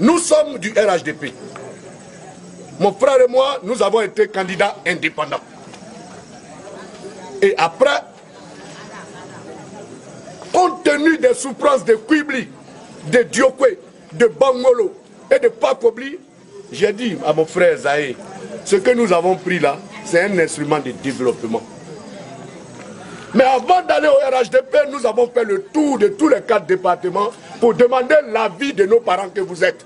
Nous sommes du RHDP. Mon frère et moi, nous avons été candidats indépendants. Et après, compte tenu des souffrances de Kwibli, de Diokwe, de Bangolo et de Pakobli, j'ai dit à mon frère Zahé, ce que nous avons pris là, c'est un instrument de développement. Mais avant d'aller au RHDP, nous avons fait le tour de tous les 4 départements pour demander l'avis de nos parents que vous êtes.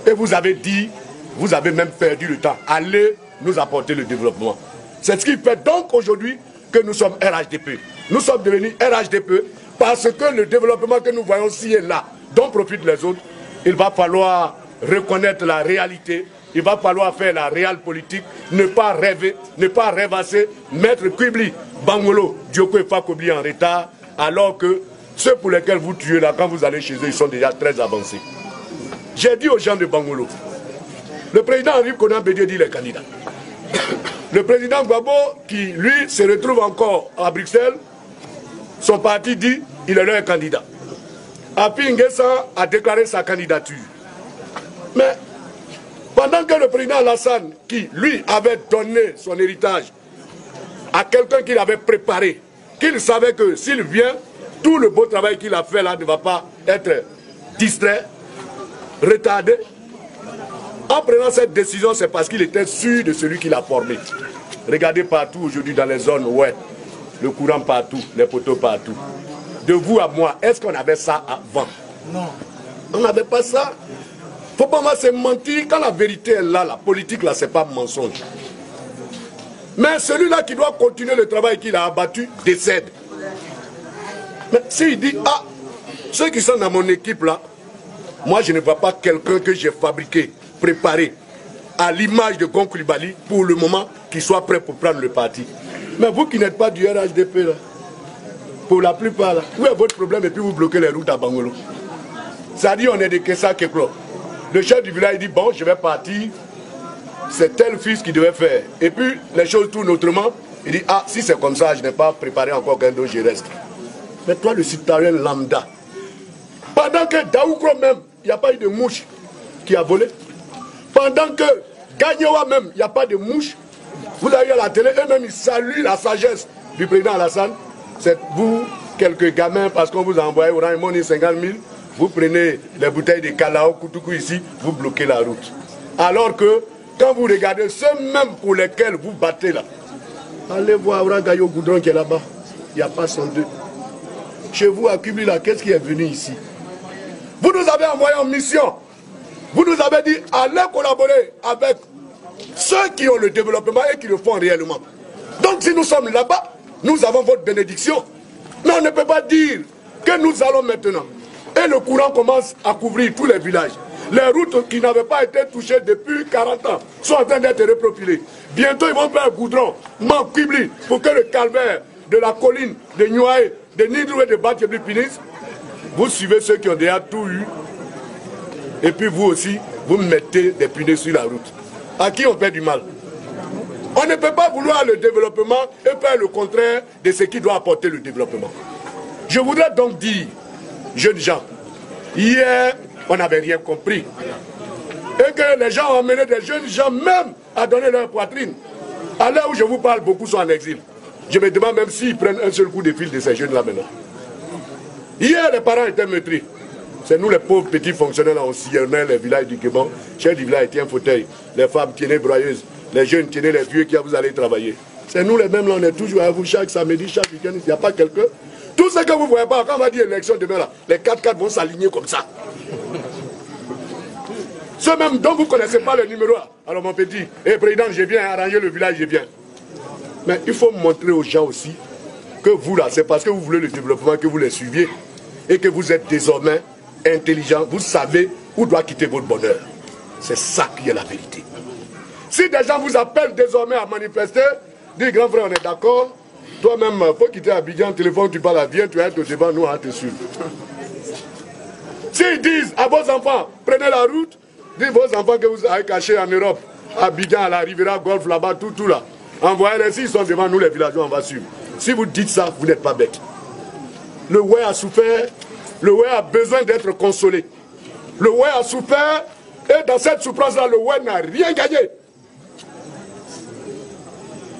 Et vous avez dit, vous avez même perdu le temps. Allez nous apporter le développement. C'est ce qui fait donc aujourd'hui que nous sommes RHDP. Nous sommes devenus RHDP parce que le développement que nous voyons ci et là, dont profitent les autres, il va falloir reconnaître la réalité. Il va falloir faire la réelle politique, ne pas rêver, ne pas rêvasser, mettre Kwibli, Bangolo, Diokwe et Fakobli en retard, alors que ceux pour lesquels vous tuez là, quand vous allez chez eux, ils sont déjà très avancés. J'ai dit aux gens de Bangolo, le président Henri Konan Bédié dit les candidats. Le président Gbagbo, qui lui se retrouve encore à Bruxelles, son parti dit il est leur candidat. Api Nguessan a déclaré sa candidature. Mais pendant que le président Alassane, qui lui avait donné son héritage à quelqu'un qu'il avait préparé, qu'il savait que s'il vient, tout le beau travail qu'il a fait là ne va pas être distrait, retardé. En prenant cette décision, c'est parce qu'il était sûr de celui qui l'a formé. Regardez partout aujourd'hui dans les zones ouest, le courant partout, les poteaux partout. De vous à moi, est-ce qu'on avait ça avant? Non. On n'avait pas ça. Faut pas moi se mentir, quand la vérité est là, la politique là, c'est pas mensonge. Mais celui-là qui doit continuer le travail qu'il a abattu, décède. Mais s'il dit, ah, ceux qui sont dans mon équipe là, moi je ne vois pas quelqu'un que j'ai fabriqué, préparé, à l'image de Gon Coulibaly, pour le moment, qui soit prêt pour prendre le parti. Mais vous qui n'êtes pas du RHDP là, pour la plupart là, où est votre problème et puis vous bloquez les routes à Bangolo? Ça dit on est des Kessa Keklo. Le chef du village dit bon, je vais partir, c'est tel fils qui devait faire. Et puis les choses tournent autrement. Il dit ah, si c'est comme ça, je n'ai pas préparé encore qu'un dos, je reste. Mais toi, le citoyen lambda, pendant que Daoukro même, il n'y a pas eu de mouche qui a volé. Pendant que Gagnoa même, il n'y a pas de mouche. Vous avez eu à la télé, eux-mêmes, ils saluent la sagesse du président Alassane. C'est vous, quelques gamins, parce qu'on vous a envoyé au Raimoni 50 000. Vous prenez les bouteilles de Kalao, Koutoukou ici, vous bloquez la route. Alors que, quand vous regardez ceux mêmes pour lesquels vous battez là, allez voir Gayo Goudron qui est là-bas. Il n'y a pas son deux. Chez vous, à Kwibli, là, qu'est-ce qui est venu ici? Vous nous avez envoyé en mission. Vous nous avez dit, allez collaborer avec ceux qui ont le développement et qui le font réellement. Donc si nous sommes là-bas, nous avons votre bénédiction. Mais on ne peut pas dire que nous allons maintenant. Et le courant commence à couvrir tous les villages. Les routes qui n'avaient pas été touchées depuis 40 ans sont en train d'être repropulées. Bientôt, ils vont faire un goudron, Kwibli, pour que le calvaire de la colline, de Niouaé, de Nidou et de Batchebli finisse. Vous suivez ceux qui ont déjà tout eu. Et puis vous aussi, vous mettez des punais sur la route. À qui on fait du mal? On ne peut pas vouloir le développement et faire le contraire de ce qui doit apporter le développement. Je voudrais donc dire, jeunes gens, hier, on n'avait rien compris. Et que les gens ont amené des jeunes gens même à donner leur poitrine. À l'heure où je vous parle, beaucoup sont en exil. Je me demande même s'ils prennent un seul coup de fil de ces jeunes-là maintenant. Hier, les parents étaient meurtris. C'est nous les pauvres petits fonctionnaires, là, on sillonnait les villages du Gabon. Chef du village tient un fauteuil. Les femmes tenaient broyeuses. Les jeunes tenaient les vieux qui vous allez travailler. C'est nous les mêmes là, on est toujours à vous chaque samedi, chaque week-end. Il n'y a pas quelqu'un. Tout ce que vous ne voyez pas, quand on va dire élection demain là, les 4-4 vont s'aligner comme ça. Ceux même dont vous ne connaissez pas le numéro. Alors mon petit, président, je viens arranger le village, je viens. Mais il faut montrer aux gens aussi que vous là, c'est parce que vous voulez le développement que vous les suiviez et que vous êtes désormais intelligent, vous savez où doit quitter votre bonheur. C'est ça qui est la vérité. Si des gens vous appellent désormais à manifester, dis grand frère, on est d'accord, toi-même, il faut quitter Abidjan, téléphone, tu parles, viens, tu es au devant, nous, on te suivre. S'ils disent à vos enfants, prenez la route, dites vos enfants que vous avez cachés en Europe, Abidjan, à la Riviera, Golfe, là-bas, tout là, envoyez-les, s'ils sont devant nous, les villageois, on va suivre. Si vous dites ça, vous n'êtes pas bête. Le Ouai a souffert, le Ouai a besoin d'être consolé. Le ouais a souffert et dans cette souffrance-là, le ouais n'a rien gagné.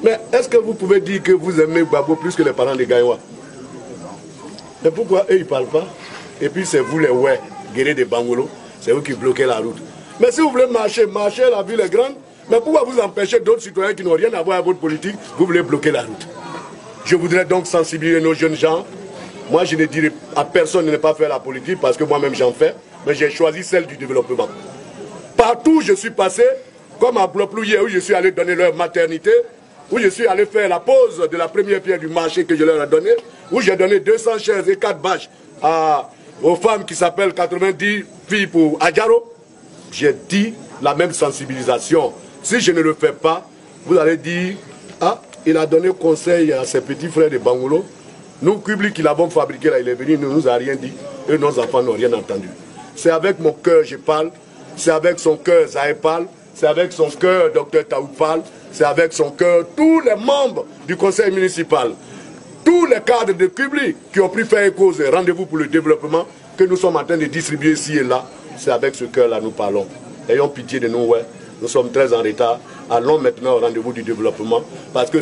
Mais est-ce que vous pouvez dire que vous aimez Gbagbo plus que les parents des Gaïwa? Mais pourquoi eux ils ne parlent pas? Et puis c'est vous les ouais, guerriers de Bangolo, c'est vous qui bloquez la route. Mais si vous voulez marcher, la ville est grande, mais pourquoi vous empêchez d'autres citoyens qui n'ont rien à voir avec votre politique, vous voulez bloquer la route? Je voudrais donc sensibiliser nos jeunes gens. Moi je ne dirais à personne de ne pas faire la politique parce que moi-même j'en fais, mais j'ai choisi celle du développement. Partout où je suis passé, comme à Bloplouye où je suis allé donner leur maternité, où je suis allé faire la pause de la première pierre du marché que je leur ai donné, où j'ai donné 200 chaises et 4 bâches aux femmes qui s'appellent 90 filles pour Adjaro, j'ai dit la même sensibilisation. Si je ne le fais pas, vous allez dire, ah, il a donné conseil à ses petits frères de Bangolo. Nous, Kubli qui l'avons fabriqué là, il est venu, il ne nous a rien dit, et nos enfants n'ont rien entendu. C'est avec mon cœur je parle, c'est avec son cœur Zahé parle, c'est avec son cœur Dr Taou parle, c'est avec son cœur tous les membres du conseil municipal, tous les cadres de Kubli qui ont pris faire écho aux rendez-vous pour le développement que nous sommes en train de distribuer ici et là. C'est avec ce cœur-là nous parlons. Ayons pitié de nous, ouais. Nous sommes très en retard. Allons maintenant au rendez-vous du développement parce que